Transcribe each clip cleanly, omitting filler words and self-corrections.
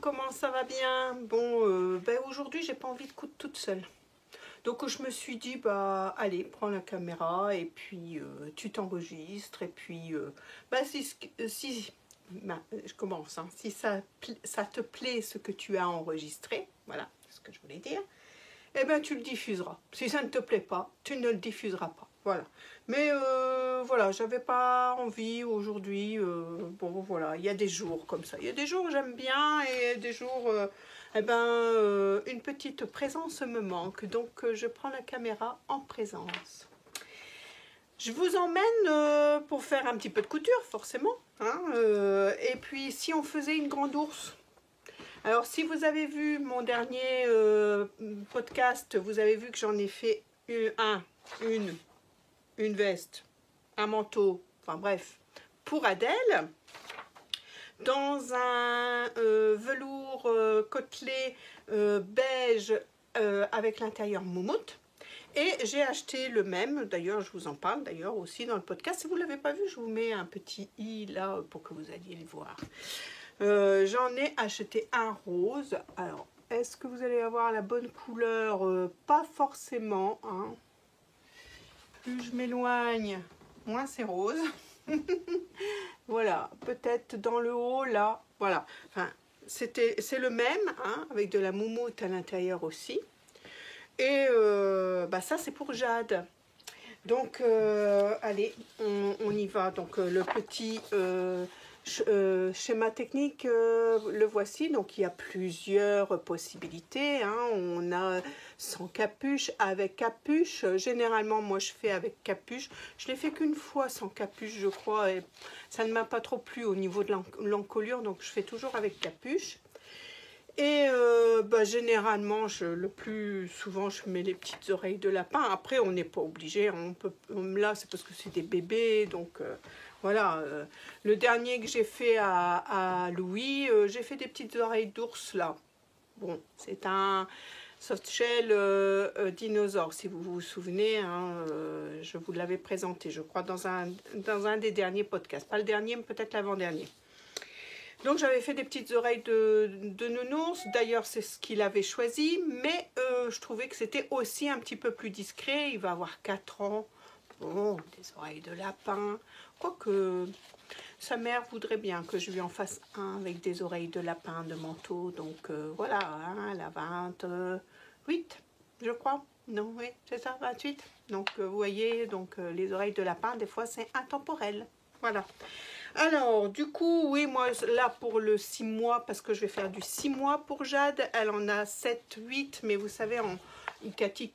comment ça va bien? Bon, aujourd'hui j'ai pas envie de coudre toute seule. Donc je me suis dit, bah allez, prends la caméra et puis tu t'enregistres. Et puis, je commence, hein, si ça te plaît ce que tu as enregistré, voilà ce que je voulais dire, eh ben tu le diffuseras. Si ça ne te plaît pas, tu ne le diffuseras pas. Voilà. Mais voilà, j'avais pas envie aujourd'hui. Bon voilà, il y a des jours comme ça. Il y a des jours où j'aime bien et des jours, une petite présence me manque. Donc je prends la caméra en présence. Je vous emmène pour faire un petit peu de couture, forcément. Hein, et puis si on faisait une grande ours. Alors si vous avez vu mon dernier podcast, vous avez vu que j'en ai fait une veste, un manteau, enfin bref, pour Adèle, dans un velours côtelé beige avec l'intérieur moumoute. Et j'ai acheté le même, d'ailleurs je vous en parle d'ailleurs aussi dans le podcast. Si vous ne l'avez pas vu, je vous mets un petit i là pour que vous alliez le voir. J'en ai acheté un rose. Alors, est-ce que vous allez avoir la bonne couleur? Pas forcément, hein. Plus je m'éloigne, moins c'est rose. Voilà, peut-être dans le haut, là, voilà. Enfin, c'est le même, hein, avec de la moumoute à l'intérieur aussi. Et ça, c'est pour Jade. Donc, allez, on y va. Donc, le petit schéma technique, le voici. Donc, il y a plusieurs possibilités. Hein. On a sans capuche, avec capuche. Généralement, moi, je fais avec capuche. Je l'ai fait qu'une fois sans capuche, je crois. Et ça ne m'a pas trop plu au niveau de l'encolure. Donc, je fais toujours avec capuche. Et généralement, le plus souvent, je mets les petites oreilles de lapin. Après, on n'est pas obligé. Là, c'est parce que c'est des bébés. Donc, voilà. Le dernier que j'ai fait à Louis, j'ai fait des petites oreilles d'ours, là. Bon, c'est un softshell dinosaure, si vous vous souvenez. Hein, je vous l'avais présenté, je crois, dans un des derniers podcasts. Pas le dernier, mais peut-être l'avant-dernier. Donc j'avais fait des petites oreilles de nounours, d'ailleurs c'est ce qu'il avait choisi, mais je trouvais que c'était aussi un petit peu plus discret, il va avoir 4 ans, bon, des oreilles de lapin, quoique sa mère voudrait bien que je lui en fasse un avec des oreilles de lapin, de manteau, donc voilà, hein, elle a 28, je crois, non, oui, c'est ça, 28, donc vous voyez, donc les oreilles de lapin, des fois c'est intemporel, voilà. Alors, du coup, oui, moi, là, pour le 6 mois, parce que je vais faire du 6 mois pour Jade, elle en a 7, 8, mais vous savez, Ikati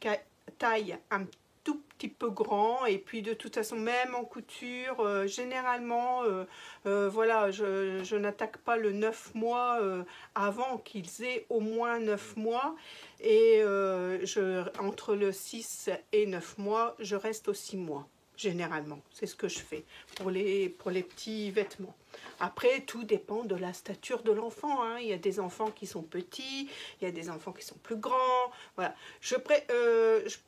taille un tout petit peu grand, et puis de toute façon, même en couture, généralement, voilà, je n'attaque pas le 9 mois avant qu'ils aient au moins 9 mois, et entre le 6 et 9 mois, je reste aux 6 mois. Généralement, c'est ce que je fais pour les petits vêtements. Après, tout dépend de la stature de l'enfant. Hein. Il y a des enfants qui sont petits, il y a des enfants qui sont plus grands. Voilà. Je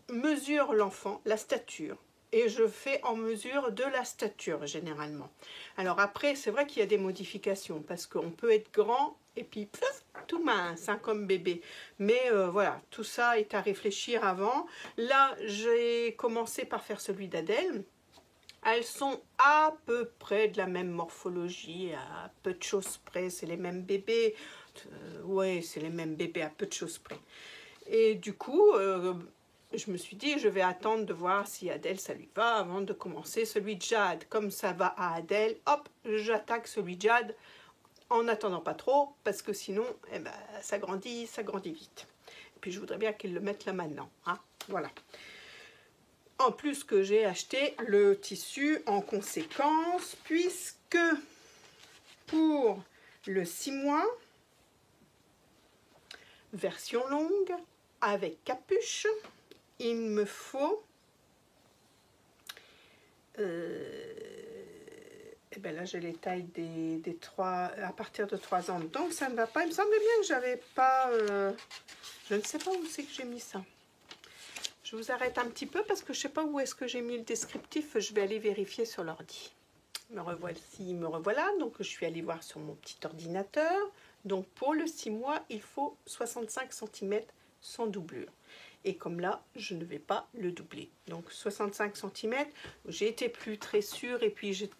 mesure l'enfant, la stature, et je fais en mesure de la stature généralement. Alors après, c'est vrai qu'il y a des modifications parce qu'on peut être grand et puis pff, tout mince, hein, comme bébé. Mais voilà, tout ça est à réfléchir avant. Là, j'ai commencé par faire celui d'Adèle. Elles sont à peu près de la même morphologie, à peu de choses près. C'est les mêmes bébés. Ouais, c'est les mêmes bébés à peu de choses près. Et du coup, je me suis dit, je vais attendre de voir si Adèle, ça lui va avant de commencer celui de Jade. Comme ça va à Adèle, hop, j'attaque celui de Jade en n'attendant pas trop, parce que sinon, ça grandit vite. Et puis, je voudrais bien qu'ils le mettent là maintenant. Hein, voilà. En plus que j'ai acheté le tissu en conséquence, puisque pour le 6 mois, version longue, avec capuche, il me faut... là j'ai les tailles des 3 à partir de 3 ans, donc ça ne va pas. Il me semblait bien que j'avais pas... je ne sais pas où c'est que j'ai mis ça. Je vous arrête un petit peu parce que je ne sais pas où est-ce que j'ai mis le descriptif. Je vais aller vérifier sur l'ordi. Me revoilà, donc je suis allée voir sur mon petit ordinateur. Donc pour le 6 mois, il faut 65 cm sans doublure. Et comme là, je ne vais pas le doubler. Donc 65 cm, j'ai été plus très sûre et puis j'ai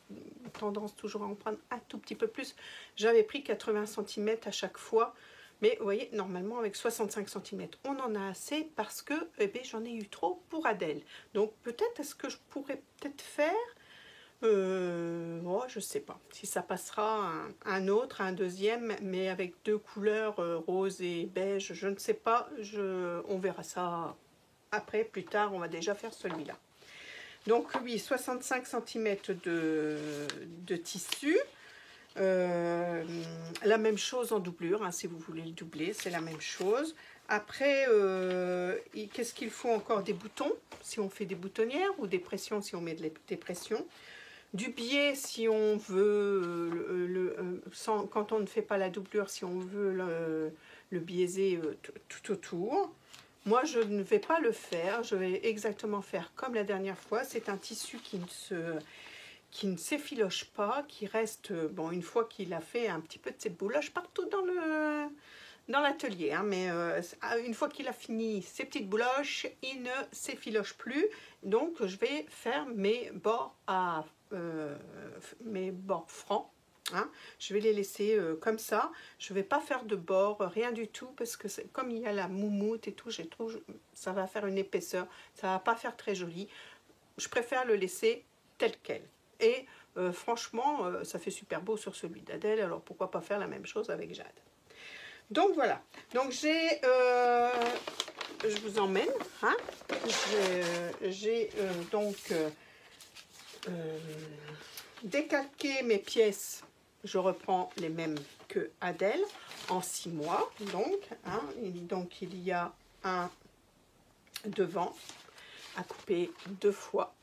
tendance toujours à en prendre un tout petit peu plus. J'avais pris 80 cm à chaque fois. Mais vous voyez, normalement avec 65 cm, on en a assez parce que j'en ai eu trop pour Adèle. Donc peut-être, est-ce que je pourrais peut-être faire oh, je sais pas si ça passera un autre, un deuxième, mais avec deux couleurs rose et beige, je ne sais pas, on verra ça après, plus tard, on va déjà faire celui-là. Donc oui, 65 cm de tissu, la même chose en doublure, hein, si vous voulez le doubler, c'est la même chose. Après, qu'est-ce qu'il faut encore? Des boutons, si on fait des boutonnières, ou des pressions, si on met des pressions. Du biais si on veut, quand on ne fait pas la doublure, si on veut le biaiser tout autour. Moi, je ne vais pas le faire, je vais exactement faire comme la dernière fois. C'est un tissu qui ne s'effiloche pas, qui reste, bon, une fois qu'il a fait un petit peu de cette bouloche partout dans l'atelier, hein, mais une fois qu'il a fini ses petites bouloches, il ne s'effiloche plus. Donc, je vais faire mes bords francs. Hein. Je vais les laisser comme ça. Je ne vais pas faire de bords, rien du tout, parce que comme il y a la moumoute et tout, je trouve ça va faire une épaisseur, ça va pas faire très joli. Je préfère le laisser tel quel. Et franchement, ça fait super beau sur celui d'Adèle, alors pourquoi pas faire la même chose avec Jade. Donc voilà, donc je vous emmène, hein. J'ai donc décalqué mes pièces, je reprends les mêmes que Adèle, en 6 mois, donc, hein, donc il y a un devant à couper 2 fois.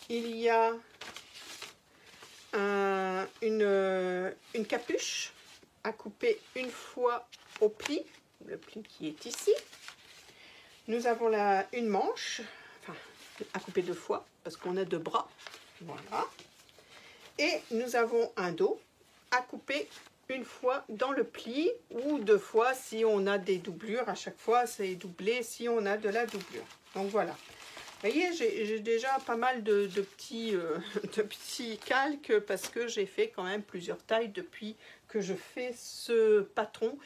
Il y a une capuche à couper une fois au pli, le pli qui est ici. Nous avons une manche, enfin, à couper 2 fois, parce qu'on a 2 bras, voilà. Et nous avons un dos à couper une fois dans le pli, ou 2 fois si on a des doublures. À chaque fois, c'est doublé si on a de la doublure. Donc voilà. Vous voyez, j'ai déjà pas mal de petits calques parce que j'ai fait quand même plusieurs tailles depuis que je fais ce patron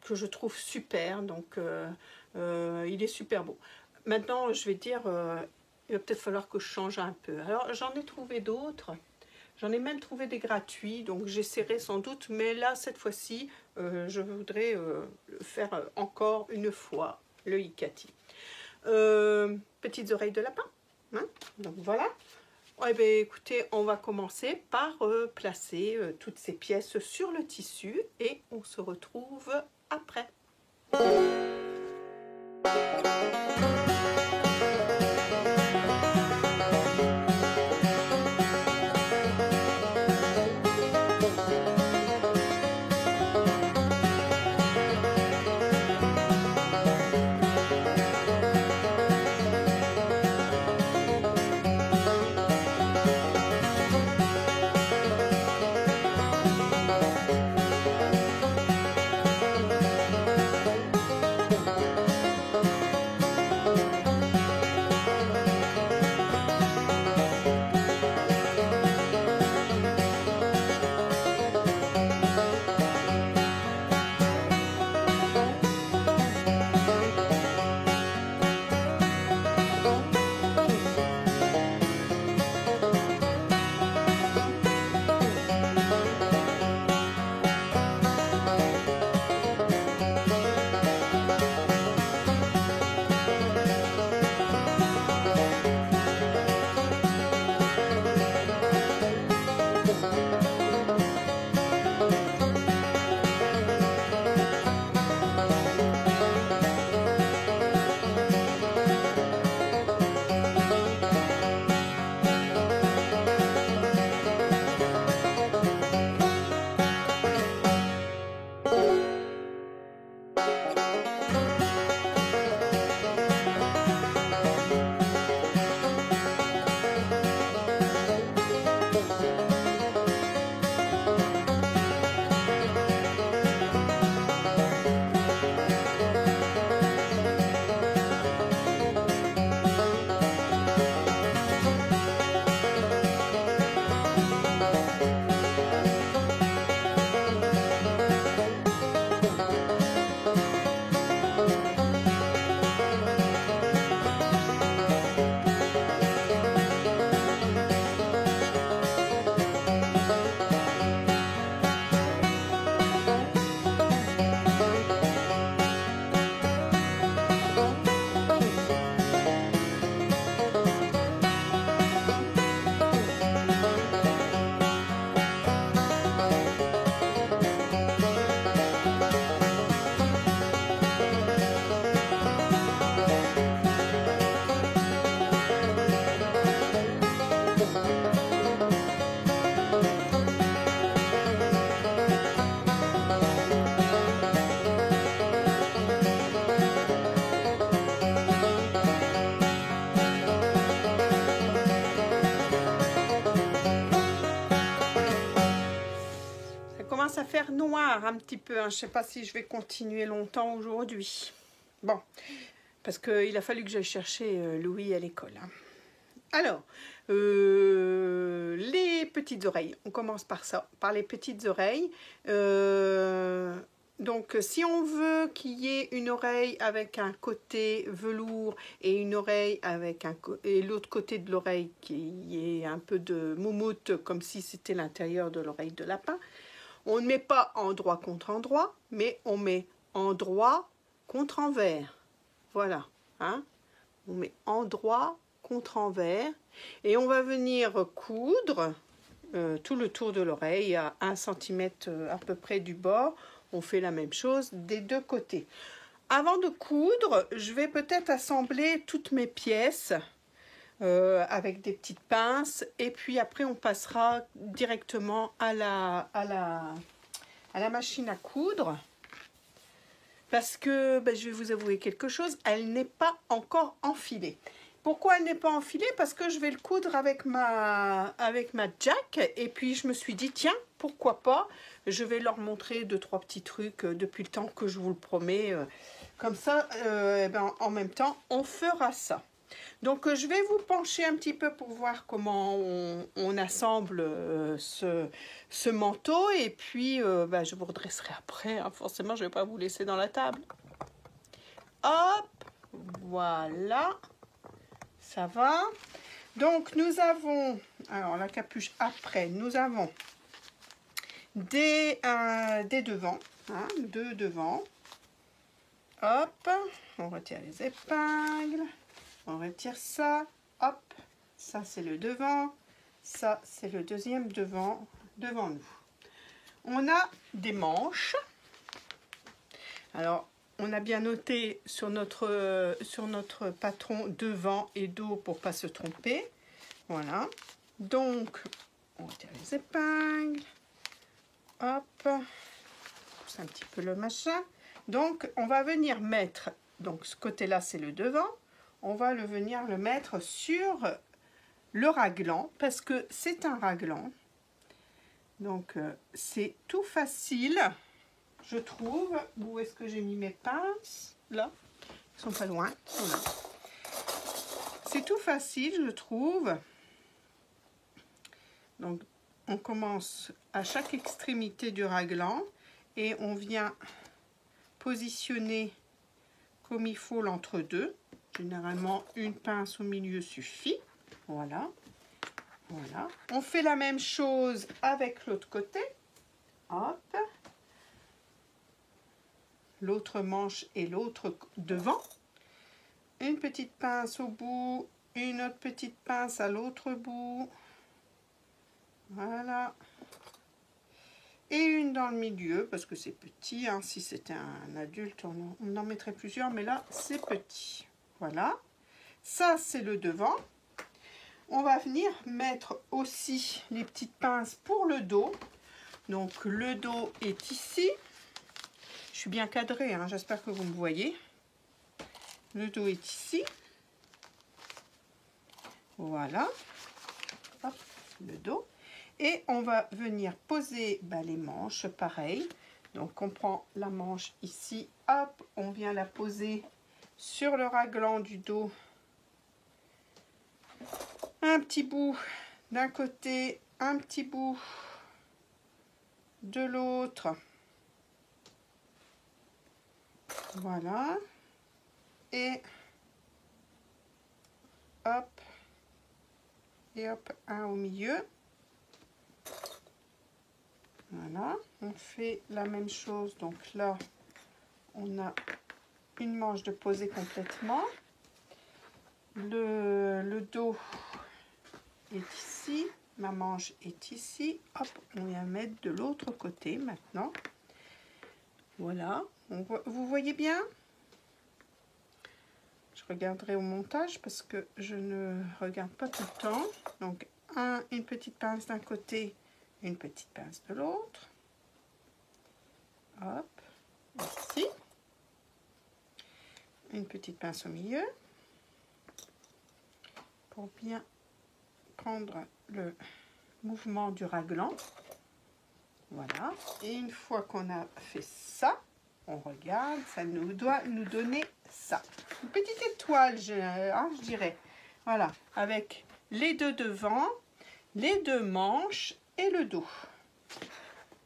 que je trouve super. Donc, il est super beau. Maintenant, je vais dire, il va peut-être falloir que je change un peu. Alors, j'en ai trouvé d'autres. J'en ai même trouvé des gratuits, donc j'essaierai sans doute. Mais là, cette fois-ci, je voudrais faire encore une fois le Hikati. Petites oreilles de lapin, hein? Donc voilà. Eh bien, écoutez, on va commencer par placer toutes ces pièces sur le tissu et on se retrouve après. noir un petit peu, hein. Je ne sais pas si je vais continuer longtemps aujourd'hui. Bon, parce qu'il a fallu que j'aille chercher Louis à l'école. Hein. Alors, les petites oreilles. On commence par ça, par les petites oreilles. Donc, si on veut qu'il y ait une oreille avec un côté velours et une oreille avec et l'autre côté de l'oreille qui est un peu de moumoute, comme si c'était l'intérieur de l'oreille de lapin, on ne met pas endroit contre endroit, mais on met endroit contre envers. Voilà, hein? On met endroit contre envers et on va venir coudre tout le tour de l'oreille à 1 cm à peu près du bord. On fait la même chose des deux côtés. Avant de coudre, je vais peut-être assembler toutes mes pièces avec des petites pinces et puis après on passera directement à la machine à coudre. Parce que je vais vous avouer quelque chose, elle n'est pas encore enfilée. Pourquoi elle n'est pas enfilée? Parce que je vais le coudre avec ma jack. Et puis je me suis dit, tiens, pourquoi pas? Je vais leur montrer 2-3 petits trucs depuis le temps que je vous le promets. Comme ça, en même temps, on fera ça. Donc je vais vous pencher un petit peu pour voir comment on assemble ce manteau. Et puis je vous redresserai après. Hein. Forcément, je ne vais pas vous laisser dans la table. Hop, voilà. Ça va. Donc nous avons, alors la capuche après, nous avons des devants, hein, deux devants. Hop, on retire les épingles, on retire ça, hop, ça c'est le devant, ça c'est le deuxième devant nous. On a des manches. Alors, on a bien noté sur notre patron devant et dos pour pas se tromper. Voilà. Donc, on retire les épingles. Hop. C'est un petit peu le machin. Donc, on va venir mettre, donc ce côté-là, c'est le devant. On va venir le mettre sur le raglan parce que c'est un raglan. Donc, c'est tout facile. Je trouve, où est-ce que j'ai mis mes pinces? Là, ils sont pas loin. Voilà. C'est tout facile, je trouve. Donc, on commence à chaque extrémité du raglan et on vient positionner comme il faut l'entre-deux. Généralement, une pince au milieu suffit. Voilà. Voilà. On fait la même chose avec l'autre côté. Hop. L'autre manche et l'autre devant. Une petite pince au bout, une autre petite pince à l'autre bout. Voilà. Et une dans le milieu, parce que c'est petit. Hein. Si c'était un adulte, on en mettrait plusieurs, mais là, c'est petit. Voilà. Ça, c'est le devant. On va venir mettre aussi les petites pinces pour le dos. Donc, le dos est ici. Je suis bien cadrée, hein, j'espère que vous me voyez. Le dos est ici. Voilà. Hop, le dos. Et on va venir poser les manches, pareil. Donc, on prend la manche ici. Hop, on vient la poser sur le raglan du dos. Un petit bout d'un côté, un petit bout de l'autre. Voilà. Et hop. Et hop, un au milieu. Voilà. On fait la même chose. Donc là, on a une manche de poser complètement. Le dos est ici. Ma manche est ici. Hop, on vient mettre de l'autre côté maintenant. Voilà. Vous voyez bien? Je regarderai au montage parce que je ne regarde pas tout le temps. Donc, une petite pince d'un côté, une petite pince de l'autre. Hop, ici. Une petite pince au milieu. Pour bien prendre le mouvement du raglan. Voilà. Et une fois qu'on a fait ça, on regarde, ça nous doit nous donner ça. Une petite étoile, je dirais. Voilà, avec les deux devant, les deux manches et le dos.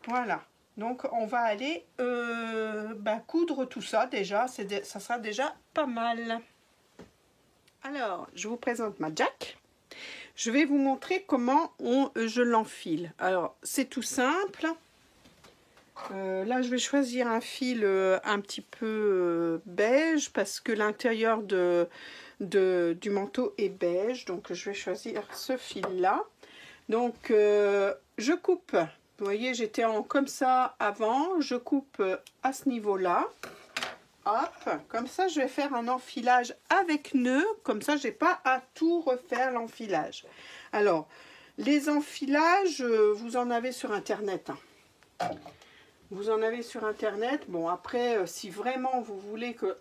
Voilà. Donc, on va aller coudre tout ça déjà. Ça sera déjà pas mal. Alors, je vous présente ma jack. Je vais vous montrer comment je l'enfile. Alors, c'est tout simple. Là, je vais choisir un fil un petit peu beige parce que l'intérieur du manteau est beige. Donc, je vais choisir ce fil-là. Donc, je coupe. Vous voyez, j'étais comme ça avant. Je coupe à ce niveau-là. Hop, comme ça, je vais faire un enfilage avec nœud. Comme ça, je n'ai pas à tout refaire l'enfilage. Alors, les enfilages, vous en avez sur Internet. Hein. Vous en avez sur Internet. Bon, après, si vraiment vous voulez que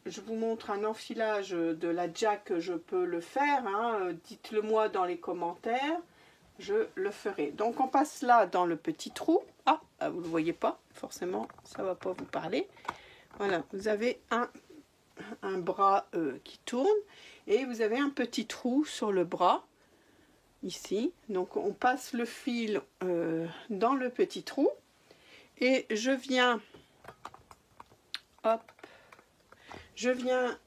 je vous montre un enfilage de la jack, je peux le faire. Hein. Dites-le moi dans les commentaires. Je le ferai. Donc, on passe là dans le petit trou. Ah, vous ne le voyez pas. Forcément, ça ne va pas vous parler. Voilà, vous avez un bras qui tourne et vous avez un petit trou sur le bras, ici. Donc, on passe le fil dans le petit trou et je viens, hop, je viens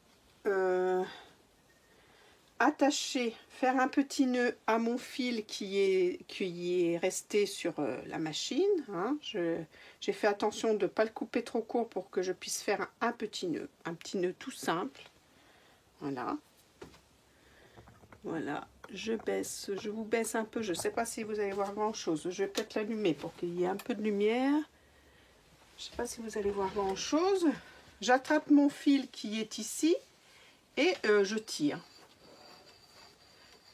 attacher, faire un petit nœud à mon fil qui est resté sur la machine. Hein. J'ai fait attention de ne pas le couper trop court pour que je puisse faire un petit nœud tout simple. Voilà. Voilà, je vous baisse un peu. Je ne sais pas si vous allez voir grand chose. Je vais peut-être l'allumer pour qu'il y ait un peu de lumière. Je ne sais pas si vous allez voir grand chose. J'attrape mon fil qui est ici et je tire.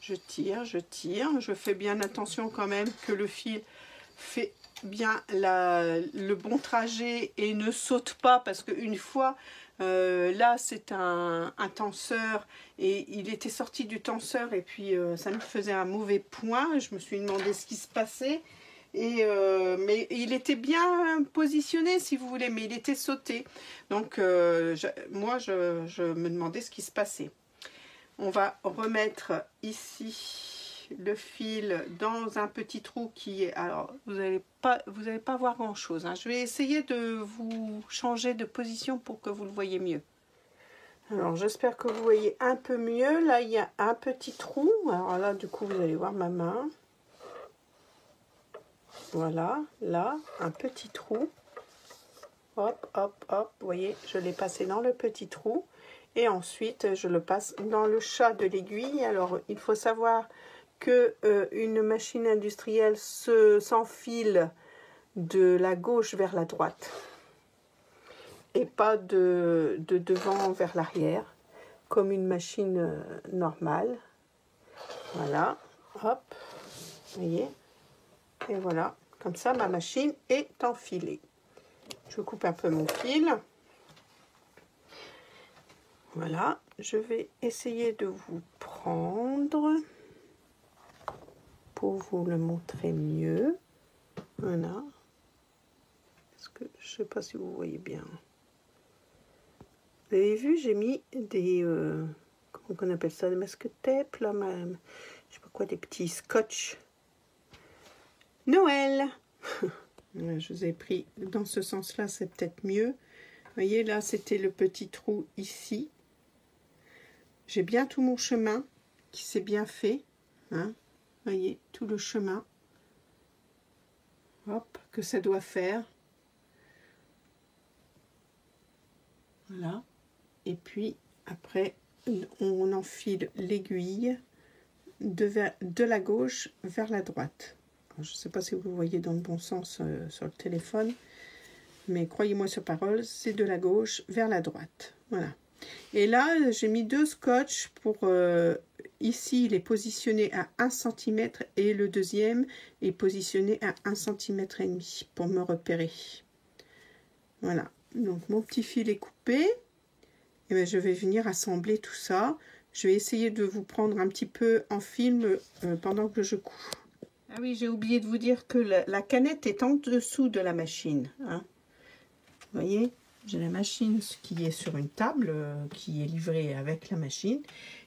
Je tire, je tire. Je fais bien attention quand même que le fil fait bien le bon trajet et ne saute pas parce qu'une fois, là c'est un tenseur et il était sorti du tenseur et puis ça me faisait un mauvais point. Je me suis demandé ce qui se passait. Mais il était bien positionné si vous voulez, mais il était sauté. Donc moi je me demandais ce qui se passait. On va remettre ici le fil dans un petit trou qui est... Alors, vous n'allez pas voir grand-chose. Hein. Je vais essayer de vous changer de position pour que vous le voyez mieux. Alors, j'espère que vous voyez un peu mieux. Là, il y a un petit trou. Alors là, du coup, vous allez voir ma main. Voilà, là, un petit trou. Hop, hop, hop. Vous voyez, je l'ai passé dans le petit trou. Et ensuite, je le passe dans le chat de l'aiguille. Alors, il faut savoir que une machine industrielle s'enfile de la gauche vers la droite et pas de devant vers l'arrière, comme une machine normale. Voilà, hop, vous voyez. Et voilà, comme ça, ma machine est enfilée. Je coupe un peu mon fil. Voilà, je vais essayer de vous prendre pour vous le montrer mieux. Voilà. Je ne sais pas si vous voyez bien. Vous avez vu, j'ai mis des... comment on appelle ça? Des masque-tape, là, même. Je sais pas quoi, des petits scotch. Noël. Je vous ai pris dans ce sens-là, c'est peut-être mieux. Vous voyez, là, c'était le petit trou ici. J'ai bien tout mon chemin qui s'est bien fait. Hein. Vous voyez, tout le chemin. Hop, que ça doit faire. Voilà. Et puis, après, on enfile l'aiguille de la gauche vers la droite. Alors, je ne sais pas si vous voyez dans le bon sens sur le téléphone. Mais croyez-moi sur parole, c'est de la gauche vers la droite. Voilà. Et là, j'ai mis deux scotch pour... ici, il est positionné à 1 cm et le deuxième est positionné à 1,5 cm pour me repérer. Voilà. Donc, mon petit fil est coupé. Et bien, je vais venir assembler tout ça. Je vais essayer de vous prendre un petit peu en film pendant que je couds. Ah oui, j'ai oublié de vous dire que la canette est en dessous de la machine. Hein. Vous voyez, j'ai la machine qui est sur une table, qui est livrée avec la machine.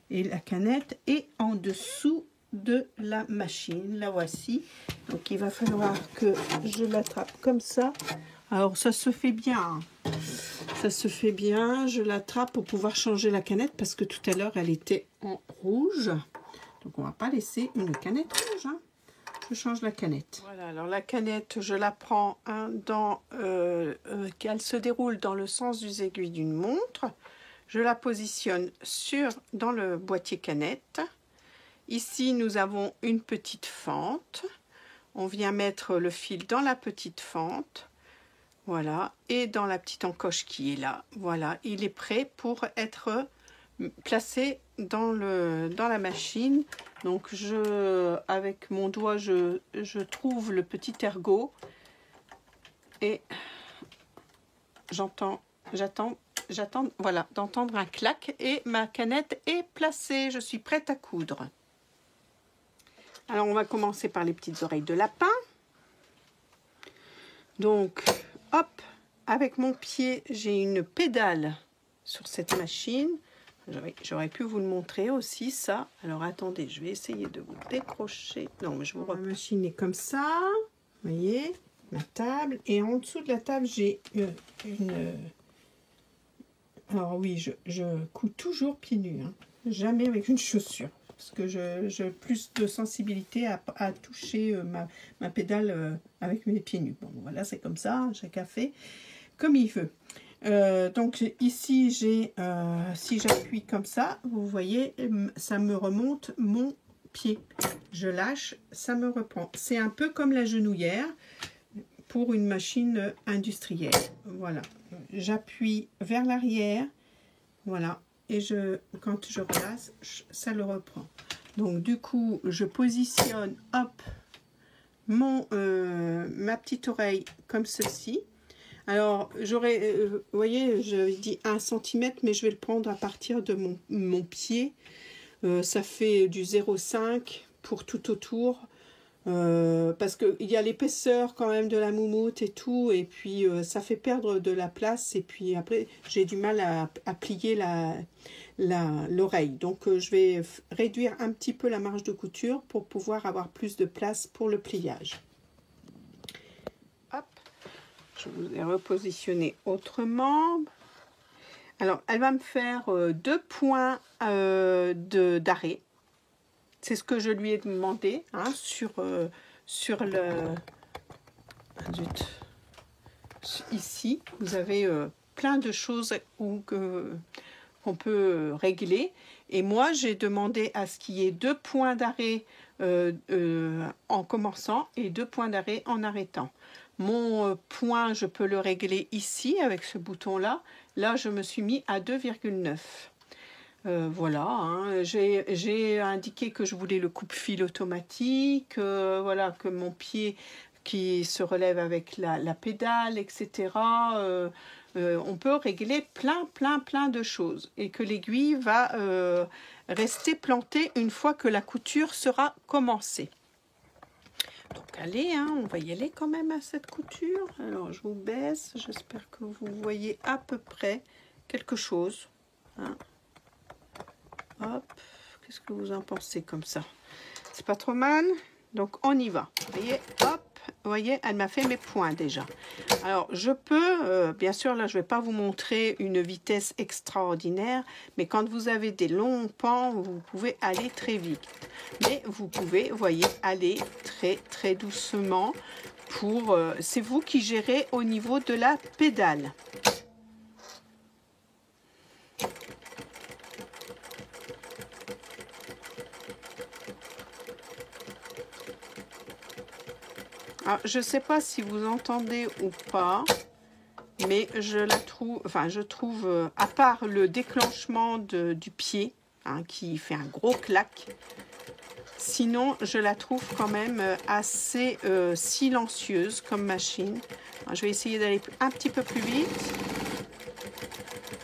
Et la canette est en dessous de la machine. La voici. Donc, il va falloir que je l'attrape comme ça. Alors, ça se fait bien. Hein. Ça se fait bien. Je l'attrape pour pouvoir changer la canette parce que tout à l'heure, elle était en rouge. Donc, on ne va pas laisser une canette rouge. Hein. Je change la canette. Voilà, alors la canette, je la prends qu'elle se déroule dans le sens des aiguilles d'une montre. Je la positionne dans le boîtier canette. Ici, nous avons une petite fente. On vient mettre le fil dans la petite fente. Voilà, et dans la petite encoche qui est là. Voilà, il est prêt pour être placé dans la machine. Donc avec mon doigt je trouve le petit ergot et j'attends voilà d'entendre un clac et ma canette est placée. Je suis prête à coudre. Alors on va commencer par les petites oreilles de lapin. Donc hop, avec mon pied j'ai une pédale sur cette machine. J'aurais pu vous le montrer aussi, ça. Alors, attendez, je vais essayer de vous décrocher. Non, mais je vous... La machine est comme ça. Vous voyez, ma table. Et en dessous de la table, j'ai une... Alors oui, je couds toujours pieds nus. Hein. Jamais avec une chaussure. Parce que j'ai plus de sensibilité à toucher ma pédale avec mes pieds nus. Bon, voilà, c'est comme ça. Chacun fait comme il veut. Donc ici j'ai si j'appuie comme ça, vous voyez, ça me remonte mon pied. Je lâche, ça me reprend. C'est un peu comme la genouillère pour une machine industrielle. Voilà, j'appuie vers l'arrière, voilà, et quand je relâche, ça le reprend. Donc du coup, je positionne, hop, ma petite oreille comme ceci. Alors, vous voyez, je dis 1 cm, mais je vais le prendre à partir de mon pied. Ça fait du 0,5 pour tout autour. Parce qu'il y a l'épaisseur quand même de la moumoute et tout. Et puis, ça fait perdre de la place. Et puis après, j'ai du mal à plier l'oreille. Donc, je vais réduire un petit peu la marge de couture pour pouvoir avoir plus de place pour le pliage. Je vous ai repositionné autrement. Alors, elle va me faire 2 points d'arrêt. C'est ce que je lui ai demandé hein, sur le... Zut. Ici, vous avez plein de choses qu'on peut régler. Et moi, j'ai demandé à ce qu'il y ait 2 points d'arrêt en commençant et 2 points d'arrêt en arrêtant. Mon point, je peux le régler ici avec ce bouton-là. Là, je me suis mis à 2,9. Voilà, hein. J'ai indiqué que je voulais le coupe-fil automatique, voilà, que mon pied qui se relève avec la pédale, etc. On peut régler plein de choses et que l'aiguille va rester plantée une fois que la couture sera commencée. Donc allez, hein, on va y aller quand même à cette couture. Alors je vous baisse, j'espère que vous voyez à peu près quelque chose. Hein. Hop, qu'est-ce que vous en pensez comme ça? C'est pas trop mal. Donc on y va. Vous voyez, hop, vous voyez, elle m'a fait mes points déjà. Alors je peux, bien sûr là je vais pas vous montrer une vitesse extraordinaire, mais quand vous avez des longs pans, vous pouvez aller très vite. Mais vous pouvez, vous voyez, aller très doucement pour... c'est vous qui gérez au niveau de la pédale. Alors, je ne sais pas si vous entendez ou pas, mais je trouve, à part le déclenchement du pied, hein, qui fait un gros clac, sinon je la trouve quand même assez silencieuse comme machine. Alors, je vais essayer d'aller un petit peu plus vite.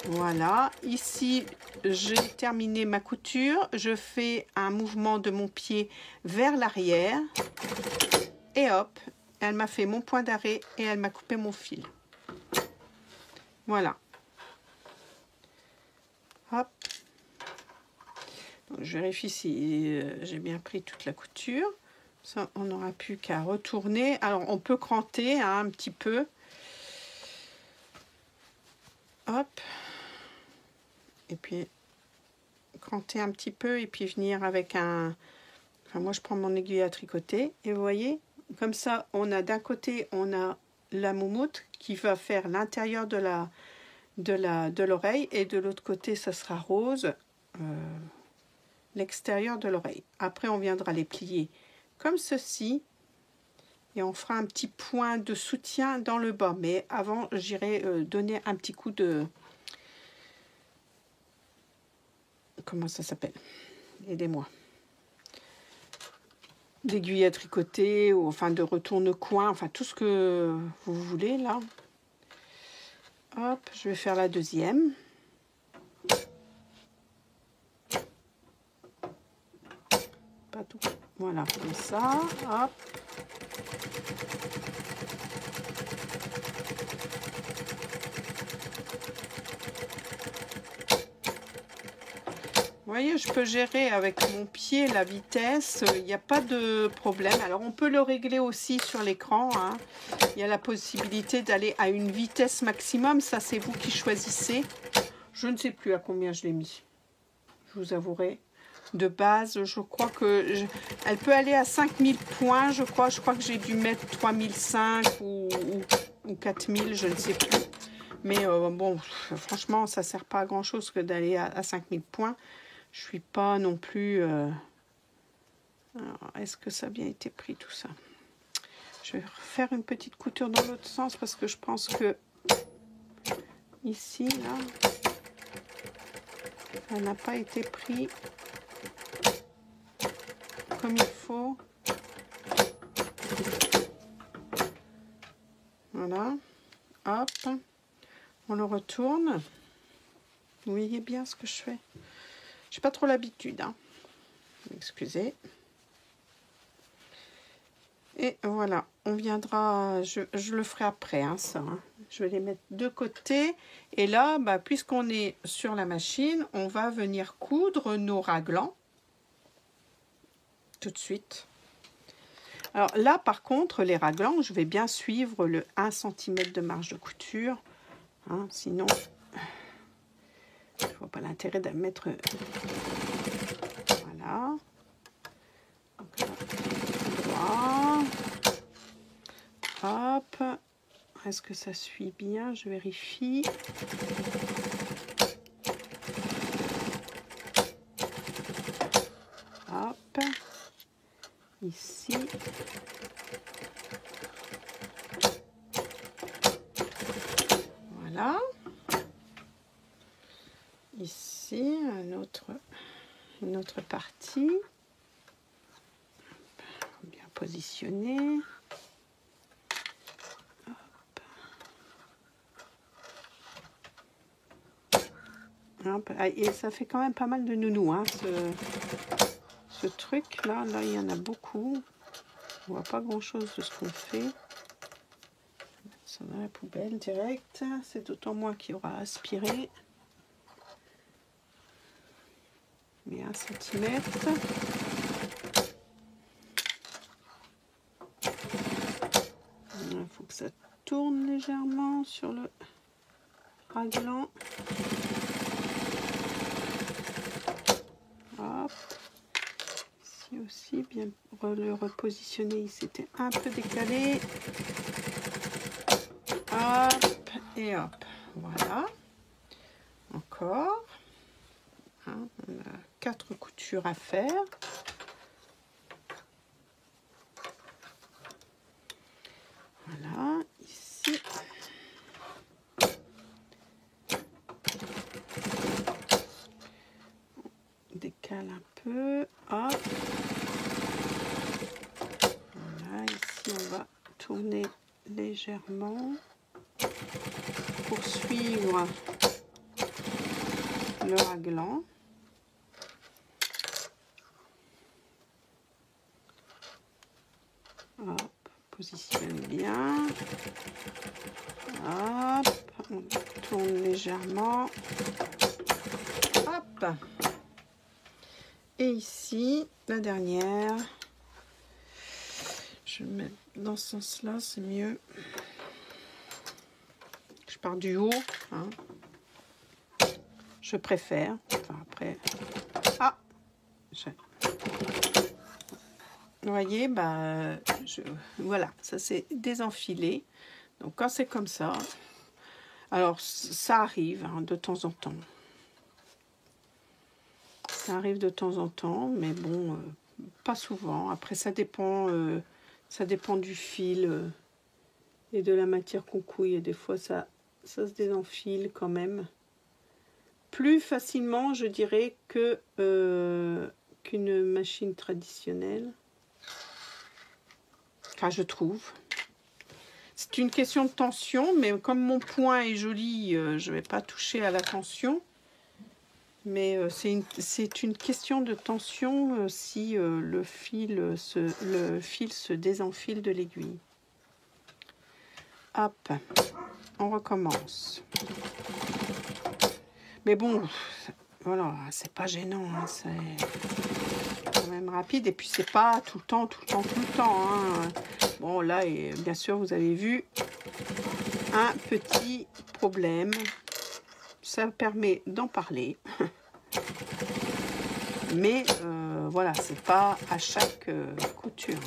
Voilà, ici j'ai terminé ma couture, je fais un mouvement de mon pied vers l'arrière et hop, elle m'a fait mon point d'arrêt et elle m'a coupé mon fil. Voilà. Hop. Donc, je vérifie si j'ai bien pris toute la couture. Ça, on n'aura plus qu'à retourner. Alors, on peut cranter hein, un petit peu. Hop. Et puis, cranter un petit peu et puis venir avec un... Enfin, moi, je prends mon aiguille à tricoter. Et vous voyez, comme ça, on a d'un côté, on a la moumoute qui va faire l'intérieur de l'oreille. Et de l'autre côté, ça sera rose. L'extérieur de l'oreille. Après, on viendra les plier comme ceci. Et on fera un petit point de soutien dans le bas. Mais avant, j'irai donner un petit coup de... Comment ça s'appelle? Aidez-moi. D'aiguille à tricoter, ou enfin de retourne-coin, enfin tout ce que vous voulez là. Hop, je vais faire la deuxième. Pas tout. Voilà, comme ça. Hop. Vous voyez, je peux gérer avec mon pied la vitesse, il n'y a pas de problème. Alors, on peut le régler aussi sur l'écran. Hein. Il y a la possibilité d'aller à une vitesse maximum. Ça, c'est vous qui choisissez. Je ne sais plus à combien je l'ai mis. Je vous avouerai. De base, je crois que... Elle peut aller à 5000 points, je crois. Je crois que j'ai dû mettre 3005 ou 4000, je ne sais plus. Mais bon, franchement, ça ne sert pas à grand-chose que d'aller à 5000 points. Je suis pas non plus... Est-ce que ça a bien été pris tout ça? Je vais faire une petite couture dans l'autre sens parce que je pense que ici, là, ça n'a pas été pris comme il faut. Voilà. Hop. On le retourne. Vous voyez bien ce que je fais? J'ai pas trop l'habitude, hein. Excusez. Et voilà, on viendra, je le ferai après, hein, ça. Hein. Je vais les mettre de côté. Et là, bah, puisqu'on est sur la machine, on va venir coudre nos raglans. Tout de suite. Alors là, par contre, les raglans, je vais bien suivre le 1 cm de marge de couture. Hein, sinon, je ne vois pas l'intérêt de mettre... Voilà. Donc là, hop, est-ce que ça suit bien? Je vérifie. Hop, ici. Voilà. Ici, une autre partie. Bien positionné. Hop. Et ça fait quand même pas mal de nounous, hein, ce truc là. Là, il y en a beaucoup. On voit pas grand chose de ce qu'on fait. Ça va à la poubelle direct. C'est d'autant moins qu'il y aura aspiré. Mais 1 cm. Il faut que ça tourne légèrement sur le raglan. Hop. Ici aussi, bien le repositionner. Il s'était un peu décalé. Hop et hop. Voilà. Encore. Hein, on a 4 coutures à faire. Voilà, ici. On décale un peu. Hop. Voilà, ici on va tourner légèrement pour suivre le raglan. Hop, positionne bien. Hop, on tourne légèrement. Hop. Et ici, la dernière. Je vais mettre dans ce sens-là, c'est mieux. Je pars du haut, hein. Je préfère. Enfin, après. Ah, vous voyez, bah, voilà, ça c'est désenfilé. Donc quand c'est comme ça, alors ça arrive hein, de temps en temps. Ça arrive de temps en temps, mais bon, pas souvent. Après, ça dépend du fil et de la matière qu'on couille. Et des fois, ça se désenfile quand même. Plus facilement, je dirais, qu'une machine traditionnelle. Enfin, je trouve. C'est une question de tension, mais comme mon point est joli, je ne vais pas toucher à la tension. Mais c'est une question de tension si le fil se désenfile de l'aiguille. Hop, on recommence. Mais bon, voilà, c'est pas gênant, hein, c'est quand même rapide. Et puis c'est pas tout le temps. Hein. Bon, là, et bien sûr, vous avez vu un petit problème. Ça permet d'en parler. Mais voilà, c'est pas à chaque couture.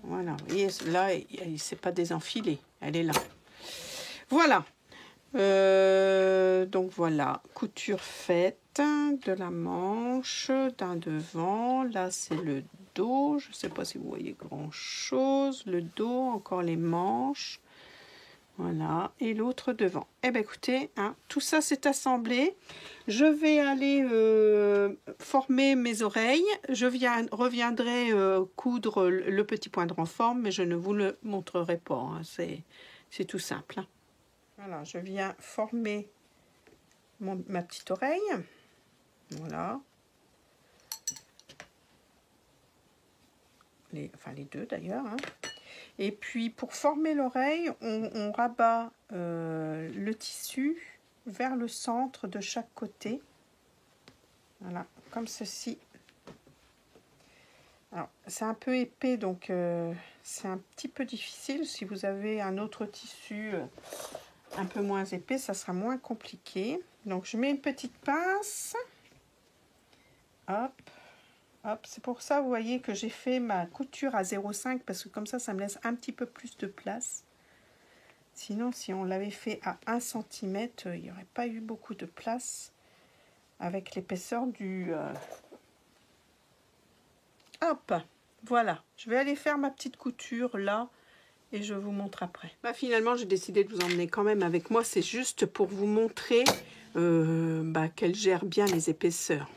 Voilà, vous voyez, là, il s'est pas désenfilé. Elle est là. Voilà. Donc voilà, couture faite de la manche, d'un devant. Là, c'est le dos. Je ne sais pas si vous voyez grand-chose. Le dos, encore les manches. Voilà, et l'autre devant. Eh bien, écoutez, hein, tout ça c'est assemblé. Je vais aller former mes oreilles. Je reviendrai coudre le petit point de renfort, mais je ne vous le montrerai pas. Hein, c'est tout simple. Hein. Voilà, je viens former ma petite oreille. Voilà. Les deux d'ailleurs. Hein. Et puis pour former l'oreille, on rabat le tissu vers le centre de chaque côté. Voilà, comme ceci. Alors, c'est un peu épais, donc c'est un petit peu difficile. Si vous avez un autre tissu un peu moins épais, ça sera moins compliqué. Donc je mets une petite pince. Hop. Hop, c'est pour ça, vous voyez, que j'ai fait ma couture à 0,5 parce que comme ça me laisse un petit peu plus de place. Sinon, si on l'avait fait à 1 cm, il n'y aurait pas eu beaucoup de place avec l'épaisseur du... Hop, voilà. Je vais aller faire ma petite couture là et je vous montre après. Bah, finalement, j'ai décidé de vous emmener quand même avec moi. C'est juste pour vous montrer qu'elle gère bien les épaisseurs.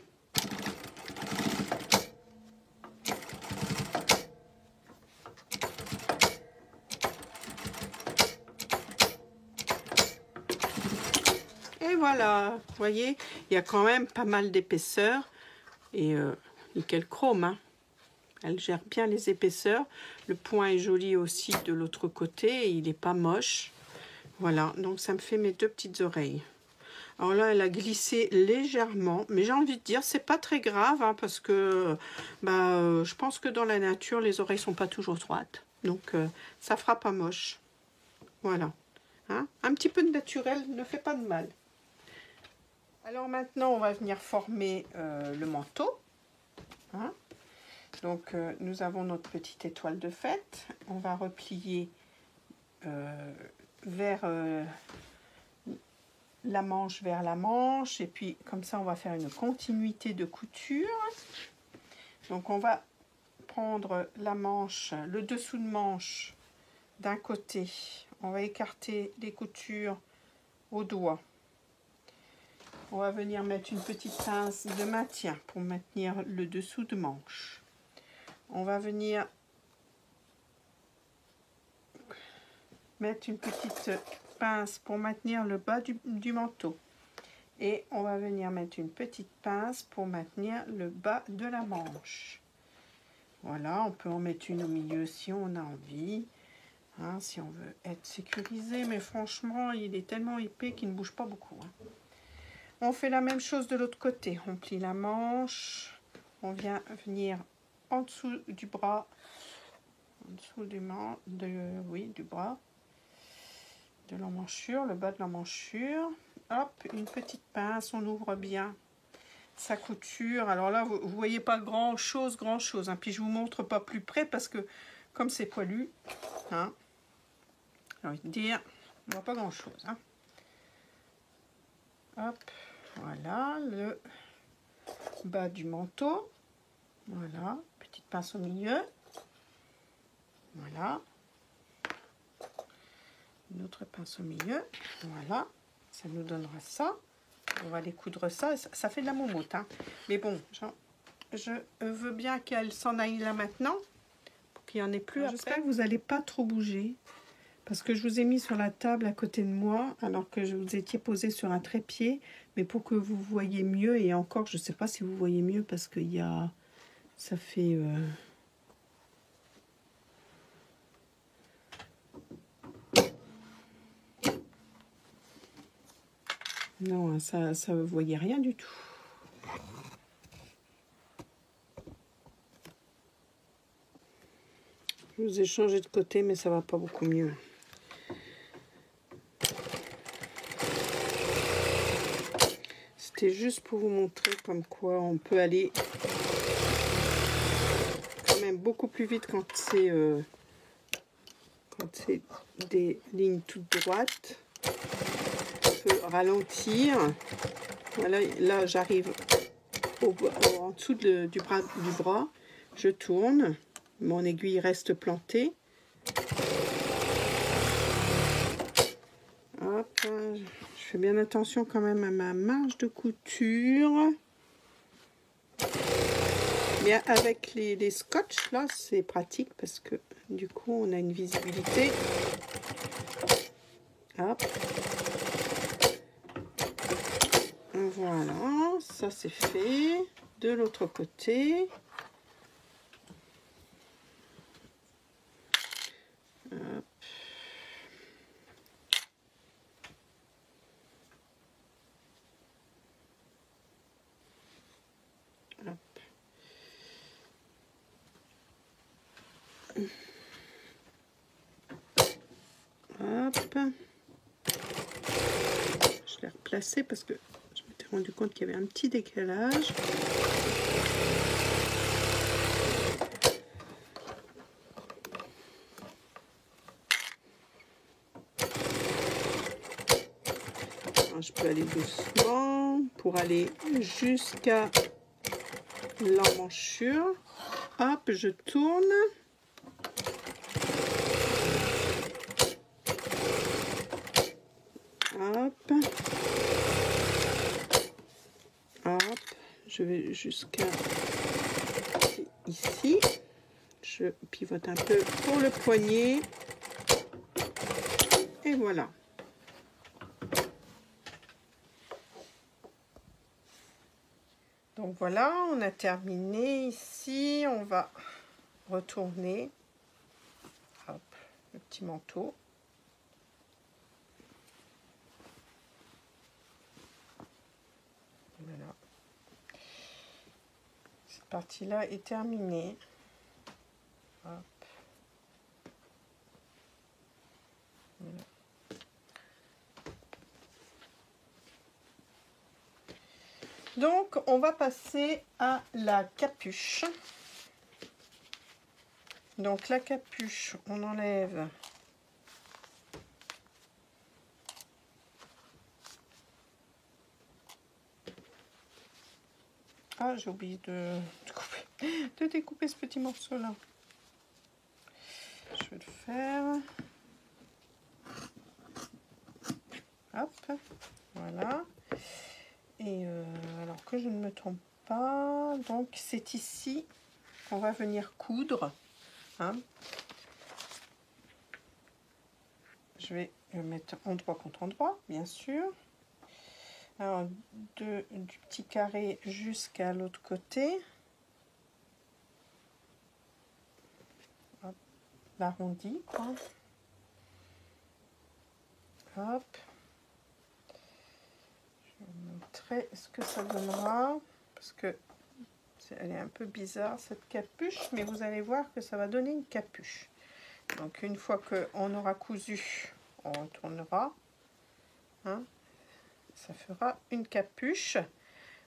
Et voilà, vous voyez, il y a quand même pas mal d'épaisseur et nickel chrome. Hein. Elle gère bien les épaisseurs. Le point est joli aussi de l'autre côté. Il n'est pas moche. Voilà, donc ça me fait mes deux petites oreilles. Alors là, elle a glissé légèrement. Mais j'ai envie de dire, c'est pas très grave. Hein, parce que je pense que dans la nature, les oreilles sont pas toujours droites. Donc, ça fera pas moche. Voilà. Hein, un petit peu de naturel ne fait pas de mal. Alors maintenant, on va venir former le manteau. Hein. Donc, nous avons notre petite étoile de fête. On va replier vers la manche vers la manche. Et puis, comme ça, on va faire une continuité de couture. Donc, on va prendre la manche, le dessous de manche d'un côté. On va écarter les coutures au doigt. On va venir mettre une petite pince de maintien pour maintenir le dessous de manche. On va venir mettre une petite pince pour maintenir le bas du manteau. Et on va venir mettre une petite pince pour maintenir le bas de la manche. Voilà, on peut en mettre une au milieu si on a envie, hein, si on veut être sécurisé. Mais franchement, il est tellement épais qu'il ne bouge pas beaucoup. Hein. On fait la même chose de l'autre côté. On plie la manche. On vient venir en dessous du bras. En dessous du bras. De l'emmanchure, le bas de l'emmanchure. Hop, une petite pince, on ouvre bien sa couture. Alors là, vous voyez pas grand chose, hein. Puis je vous montre pas plus près parce que comme c'est poilu, hein, j'ai envie de dire, on voit pas grand chose. Hein. Hop, voilà le bas du manteau. Voilà, petite pince au milieu. Voilà. Une autre pince au milieu. Voilà, ça nous donnera ça. On va aller coudre ça. Ça fait de la moumoute. Hein. Mais bon, je veux bien qu'elle s'en aille là maintenant. Pour qu'il n'y en ait plus après. J'espère que vous n'allez pas trop bouger. Parce que je vous ai mis sur la table à côté de moi. Alors que je vous étiez posé sur un trépied. Mais pour que vous voyez mieux. Et encore, je ne sais pas si vous voyez mieux. Parce qu'il y a... Ça fait... Non, ça vous voyez rien du tout. Je vous ai changé de côté, mais ça va pas beaucoup mieux. C'était juste pour vous montrer comme quoi on peut aller quand même beaucoup plus vite quand c'est des lignes toutes droites. On peut ralentir. Voilà, là j'arrive en dessous du bras. Je tourne. Mon aiguille reste plantée. Hop, je fais bien attention quand même à ma marge de couture. Mais avec les scotch là, c'est pratique parce que du coup on a une visibilité. Hop. Voilà, ça c'est fait. De l'autre côté. Hop. Hop. Hop. Je l'ai replacé parce que je m'étais rendu compte qu'il y avait un petit décalage. Alors, je peux aller doucement pour aller jusqu'à l'emmanchure. Hop, je tourne. Hop. Hop. Je vais jusqu'à ici. Je pivote un peu pour le poignet. Et voilà. Donc voilà, on a terminé ici. On va retourner. Hop, le petit manteau. Voilà. Cette partie-là est terminée. Hop. Voilà. Donc, on va passer à la capuche. Donc, la capuche, on enlève ah, j'ai oublié de découper ce petit morceau-là. Je vais le faire. Hop, voilà. Et alors que je ne me trompe pas, donc c'est ici qu'on va venir coudre. Hein. Je vais le mettre endroit contre endroit, bien sûr. Alors, du petit carré jusqu'à l'autre côté. L'arrondi, quoi. Hop. Je vais vous montrer ce que ça donnera. Parce que elle est un peu bizarre, cette capuche. Mais vous allez voir que ça va donner une capuche. Donc, une fois qu'on aura cousu, on retournera. Hein, ça fera une capuche.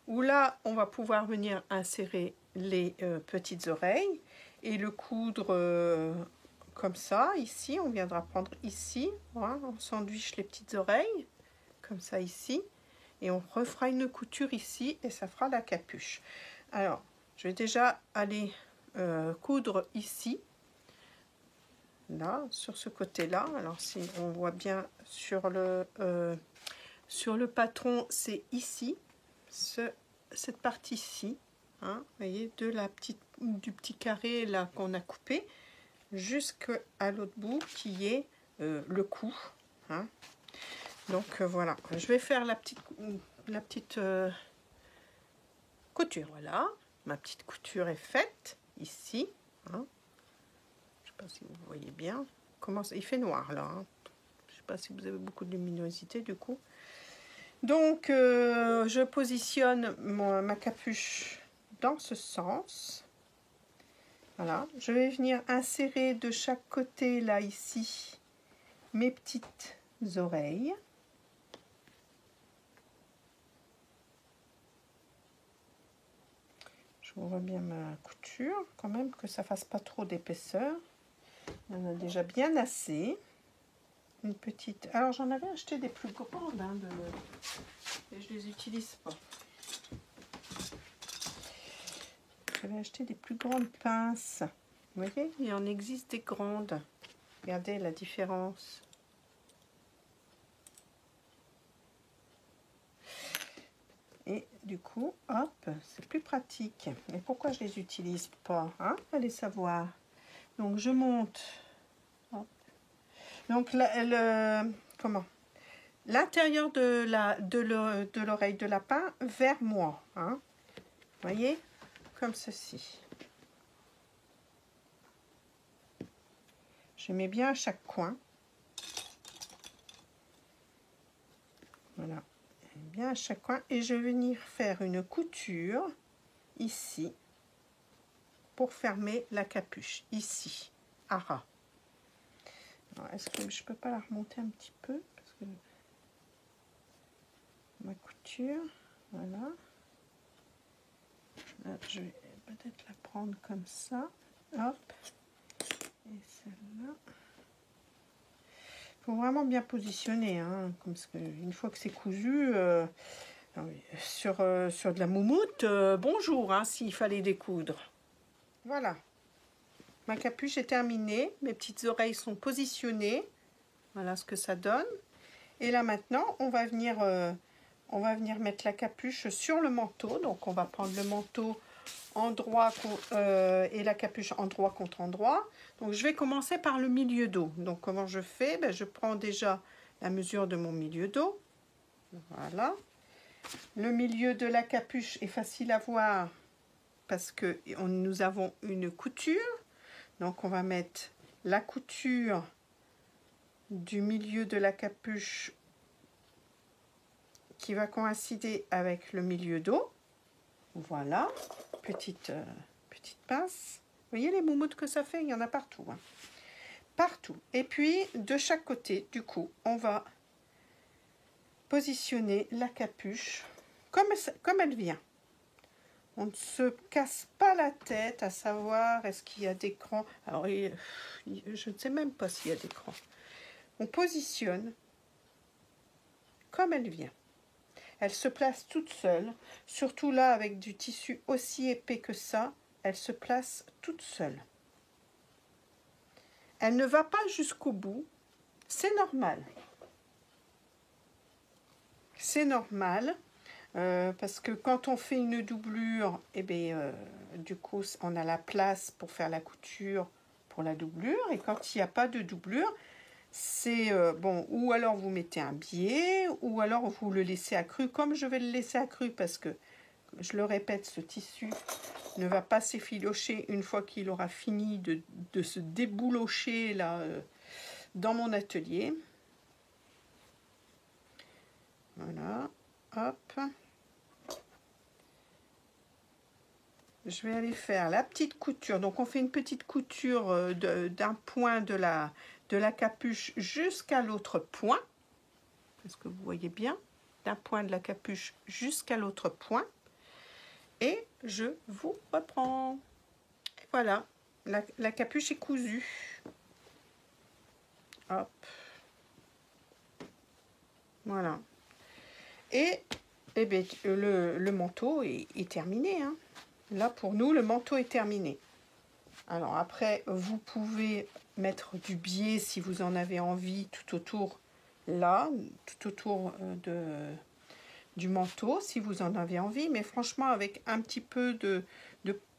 Où là, on va pouvoir venir insérer les petites oreilles. Et le coudre... comme ça, ici, on viendra prendre ici, voilà, on sandwich les petites oreilles, comme ça ici, et on refera une couture ici, et ça fera la capuche. Alors, je vais déjà aller coudre ici, là, sur ce côté-là. Alors, si on voit bien sur le patron, c'est ici, cette partie-ci, hein, vous voyez, du petit carré là qu'on a coupé, jusqu'à l'autre bout qui est le cou. Hein. Donc voilà, je vais faire la petite couture. Voilà, ma petite couture est faite ici. Hein. Je ne sais pas si vous voyez bien. Il fait noir là. Hein. Je ne sais pas si vous avez beaucoup de luminosité du coup. Donc je positionne ma capuche dans ce sens. Voilà, je vais venir insérer de chaque côté, là, ici, mes petites oreilles. Je vois bien ma couture, quand même, que ça fasse pas trop d'épaisseur. Il y en a déjà bien assez. Une petite... Alors, j'en avais acheté des plus grandes, hein, et je les utilise pas. J'avais acheté des plus grandes pinces. Vous voyez, il en existe des grandes. Regardez la différence. Et du coup, hop, c'est plus pratique. Mais pourquoi je les utilise pas, hein? Allez savoir. Donc je monte. Hop. Donc l'intérieur de l'oreille de lapin vers moi. Hein? Vous voyez, comme ceci. Je mets bien à chaque coin. Voilà. Bien à chaque coin. Et je vais venir faire une couture ici pour fermer la capuche. Ici, à ras. Est-ce que je peux pas la remonter un petit peu? Parce que ma couture, voilà. Là, je vais peut-être la prendre comme ça. Hop. Et celle-là. Il faut vraiment bien positionner, hein, parce qu'une fois que c'est cousu, sur de la moumoute, bonjour, hein, s'il fallait découdre. Voilà. Ma capuche est terminée, mes petites oreilles sont positionnées. Voilà ce que ça donne. Et là maintenant, on va venir mettre la capuche sur le manteau. Donc on va prendre le manteau endroit et la capuche endroit contre endroit. Donc je vais commencer par le milieu dos. Donc comment je fais? Je prends déjà la mesure de mon milieu dos. Voilà. Le milieu de la capuche est facile à voir parce que nous avons une couture. Donc on va mettre la couture du milieu de la capuche qui va coïncider avec le milieu dos. Voilà, petite pince. Vous voyez les moumoutes que ça fait? Il y en a partout. Hein. Partout. Et puis, de chaque côté, du coup, on va positionner la capuche comme elle vient. On ne se casse pas la tête à savoir est-ce qu'il y a des crans. Alors, je ne sais même pas s'il y a des crans. On positionne comme elle vient. Elle se place toute seule, surtout là avec du tissu aussi épais que ça, elle se place toute seule. Elle ne va pas jusqu'au bout, c'est normal. C'est normal, parce que quand on fait une doublure, du coup on a la place pour faire la couture pour la doublure, et quand il n'y a pas de doublure, c'est bon, ou alors vous mettez un biais, ou alors vous le laissez accru, comme je vais le laisser accru parce que, je le répète, ce tissu ne va pas s'effilocher une fois qu'il aura fini de se déboulocher là dans mon atelier. Voilà, hop. Je vais aller faire la petite couture. Donc on fait une petite couture d'un point de la capuche jusqu'à l'autre point. Est-ce que vous voyez bien? D'un point de la capuche jusqu'à l'autre point. Et je vous reprends. Et voilà, la capuche est cousue. Hop. Voilà. Et bien, le manteau est terminé. Hein. Là, pour nous, le manteau est terminé. Alors après, vous pouvez mettre du biais si vous en avez envie tout autour, là, tout autour du manteau, si vous en avez envie. Mais franchement, avec un petit peu de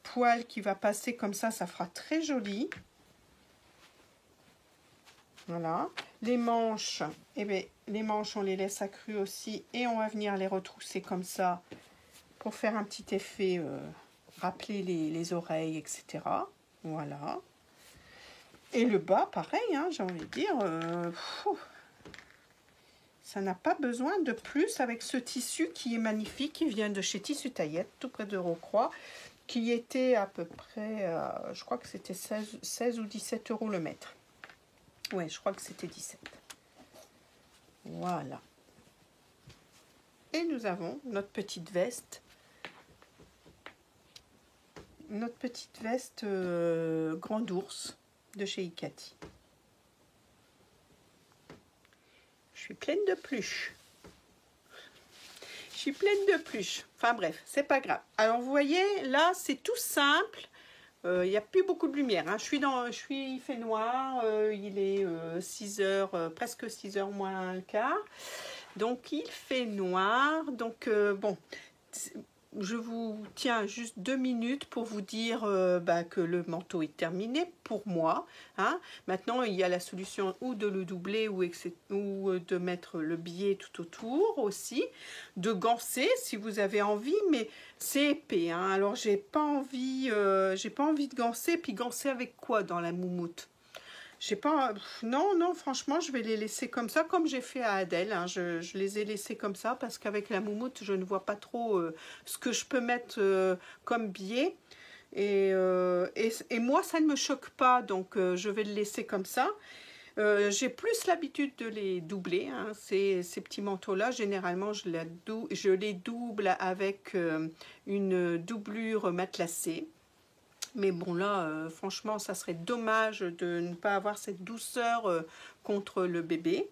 poil qui va passer comme ça fera très joli. Voilà. Les manches, eh bien, les manches, on les laisse accrues aussi et on va venir les retrousser comme ça pour faire un petit effet, rappeler les oreilles, etc. Voilà. Et le bas, pareil, hein, j'ai envie de dire, ça n'a pas besoin de plus avec ce tissu qui est magnifique, qui vient de chez Tissu Taillette, tout près de Rocroi, qui était à peu près, je crois que c'était 16 ou 17 € le mètre. Ouais, je crois que c'était 17. Voilà. Et nous avons notre petite veste. Notre petite veste Grand Ours de chez Ikati. Je suis pleine de pluches. Je suis pleine de pluches. Enfin bref, c'est pas grave. Alors vous voyez, là c'est tout simple. Il n'y a plus beaucoup de lumière. Hein. Il fait noir. Il est 6 heures, presque 6 heures moins un quart. Donc il fait noir. Donc bon, je vous tiens juste 2 minutes pour vous dire que le manteau est terminé pour moi. Hein. Maintenant, il y a la solution ou de le doubler ou de mettre le biais tout autour aussi, de ganser si vous avez envie, mais c'est épais. Hein. Alors, j'ai pas envie de ganser, puis ganser avec quoi dans la moumoute? J'ai pas, non, franchement, je vais les laisser comme ça, comme j'ai fait à Adèle. Hein. Je les ai laissés comme ça parce qu'avec la moumoute, je ne vois pas trop ce que je peux mettre comme biais. Et moi, ça ne me choque pas, donc je vais le laisser comme ça. J'ai plus l'habitude de les doubler. Hein. Ces petits manteaux-là, généralement, je les double avec une doublure matelassée. Mais bon là, franchement, ça serait dommage de ne pas avoir cette douceur contre le bébé.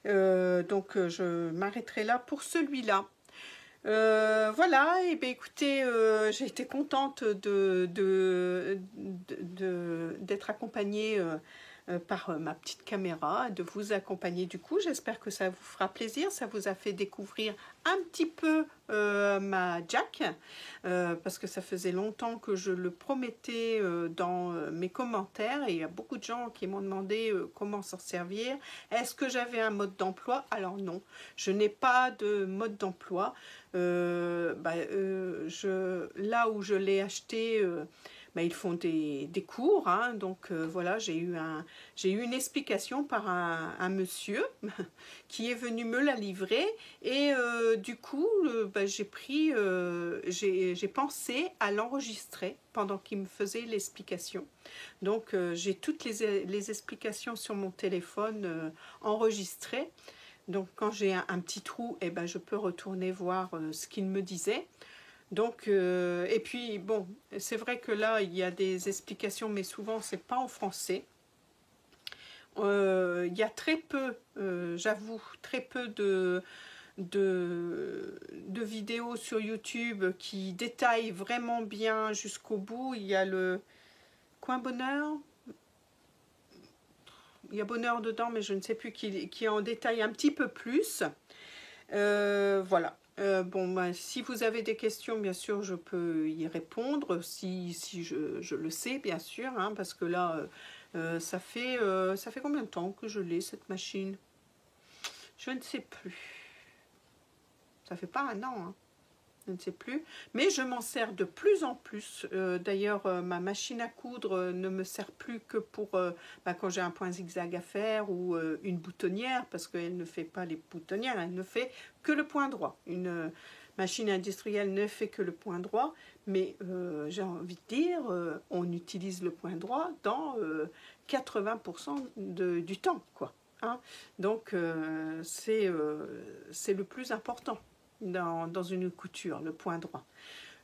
Donc je m'arrêterai là pour celui-là. Voilà, et bien écoutez, j'ai été contente d'être accompagnée par ma petite caméra, de vous accompagner du coup. J'espère que ça vous fera plaisir, ça vous a fait découvrir un petit peu ma Jack, parce que ça faisait longtemps que je le promettais dans mes commentaires, et il y a beaucoup de gens qui m'ont demandé comment s'en servir. Est-ce que j'avais un mode d'emploi? Alors non, je n'ai pas de mode d'emploi. Là où je l'ai acheté, ils font des cours, hein, donc voilà, j'ai eu une explication par un monsieur qui est venu me la livrer, et du coup j'ai pensé à l'enregistrer pendant qu'il me faisait l'explication. Donc j'ai toutes les explications sur mon téléphone enregistrées. Donc quand j'ai un petit trou, je peux retourner voir ce qu'il me disait. Donc, et puis bon, c'est vrai que là il y a des explications, mais souvent c'est pas en français. Il y a très peu, j'avoue, très peu de vidéos sur YouTube qui détaillent vraiment bien jusqu'au bout. Il y a le coin bonheur. Il y a bonheur dedans, mais je ne sais plus qui en détaille un petit peu plus. Voilà. Si vous avez des questions, bien sûr, je peux y répondre, si je le sais, bien sûr, hein, parce que là, Ça fait combien de temps que je l'ai, cette machine? Je ne sais plus. Ça fait pas un an, hein. Je ne sais plus. Mais je m'en sers de plus en plus. D'ailleurs, ma machine à coudre ne me sert plus que pour quand j'ai un point zigzag à faire ou une boutonnière, parce qu'elle ne fait pas les boutonnières, elle ne fait que le point droit. Une machine industrielle ne fait que le point droit, mais j'ai envie de dire, on utilise le point droit dans 80% du temps, quoi. Hein. Donc, c'est le plus important dans une couture, le point droit.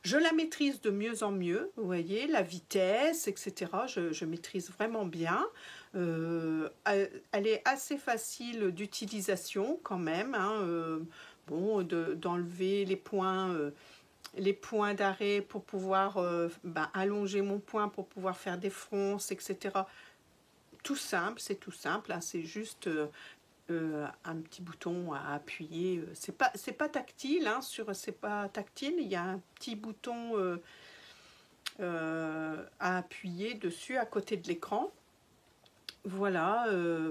Je la maîtrise de mieux en mieux, vous voyez, la vitesse, etc. Je maîtrise vraiment bien. Elle est assez facile d'utilisation quand même. Hein, bon, d'enlever les points d'arrêt pour pouvoir allonger mon point, pour pouvoir faire des fronces, etc. Tout simple, c'est tout simple. Hein, c'est juste un petit bouton à appuyer. C'est pas tactile, hein, c'est pas tactile. Il y a un petit bouton à appuyer dessus à côté de l'écran. Voilà.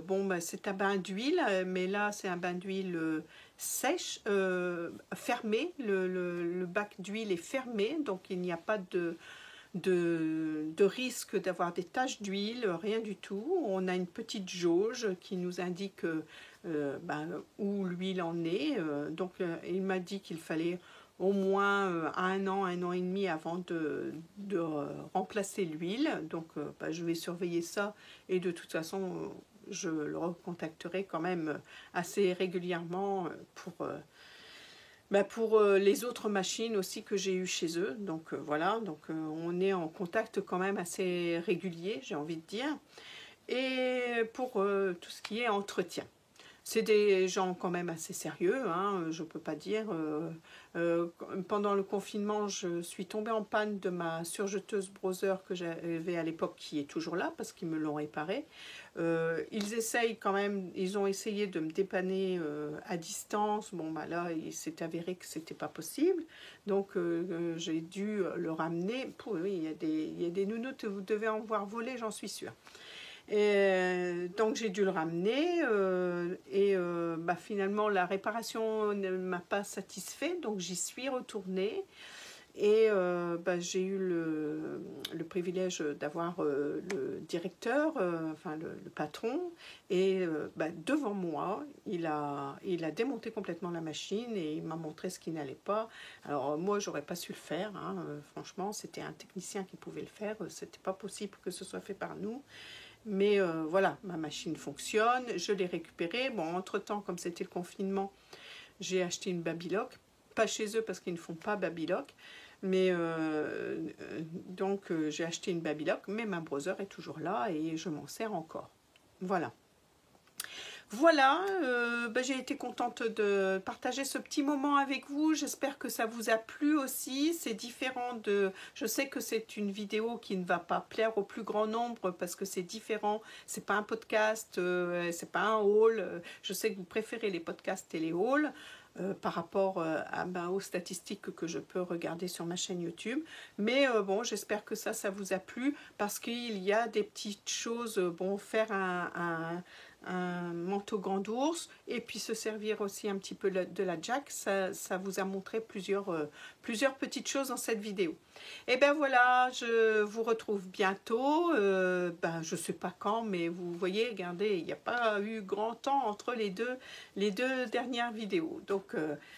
Bon, c'est un bain d'huile, mais là c'est un bain d'huile sèche, fermé. Le bac d'huile est fermé, donc il n'y a pas de risque d'avoir des taches d'huile, rien du tout. On a une petite jauge qui nous indique où l'huile en est. Donc il m'a dit qu'il fallait au moins un an et demi avant de remplacer l'huile. Donc je vais surveiller ça et de toute façon je le recontacterai quand même assez régulièrement pour les autres machines aussi que j'ai eues chez eux. Donc voilà, donc on est en contact quand même assez régulier, j'ai envie de dire. Et pour tout ce qui est entretien. C'est des gens quand même assez sérieux, hein, je ne peux pas dire. Pendant le confinement, je suis tombée en panne de ma surjeteuse Brother que j'avais à l'époque, qui est toujours là parce qu'ils me l'ont réparée. Ils essayent quand même, ils ont essayé de me dépanner à distance. Bon, là, il s'est avéré que c'était pas possible. Donc, j'ai dû le ramener. Oui, il y a des nounoutes, vous devez en voir voler, j'en suis sûre. Donc j'ai dû le ramener finalement la réparation ne m'a pas satisfait, donc j'y suis retournée et j'ai eu le privilège d'avoir le directeur, le patron, et devant moi il a démonté complètement la machine et il m'a montré ce qui n'allait pas. Alors moi j'aurais pas su le faire, hein, franchement c'était un technicien qui pouvait le faire, c'était pas possible que ce soit fait par nous. Mais voilà, ma machine fonctionne, je l'ai récupérée. Bon, entre-temps, comme c'était le confinement, j'ai acheté une Babylock. Pas chez eux parce qu'ils ne font pas Babylock. Mais donc, j'ai acheté une Babylock, mais ma Brother est toujours là et je m'en sers encore. Voilà. Voilà, j'ai été contente de partager ce petit moment avec vous. J'espère que ça vous a plu aussi. C'est différent de... Je sais que c'est une vidéo qui ne va pas plaire au plus grand nombre parce que c'est différent. C'est pas un podcast, c'est pas un haul. Je sais que vous préférez les podcasts et les hauls. Par rapport aux statistiques que je peux regarder sur ma chaîne YouTube. Mais bon, j'espère que ça vous a plu parce qu'il y a des petites choses. Bon, faire un manteau grand ours et puis se servir aussi un petit peu de la jack, ça vous a montré plusieurs petites choses dans cette vidéo. Et ben voilà, je vous retrouve bientôt, je sais pas quand, mais vous voyez, regardez, il n'y a pas eu grand temps entre les deux dernières vidéos. Donc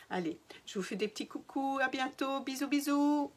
allez, je vous fais des petits coucous, à bientôt, bisous bisous.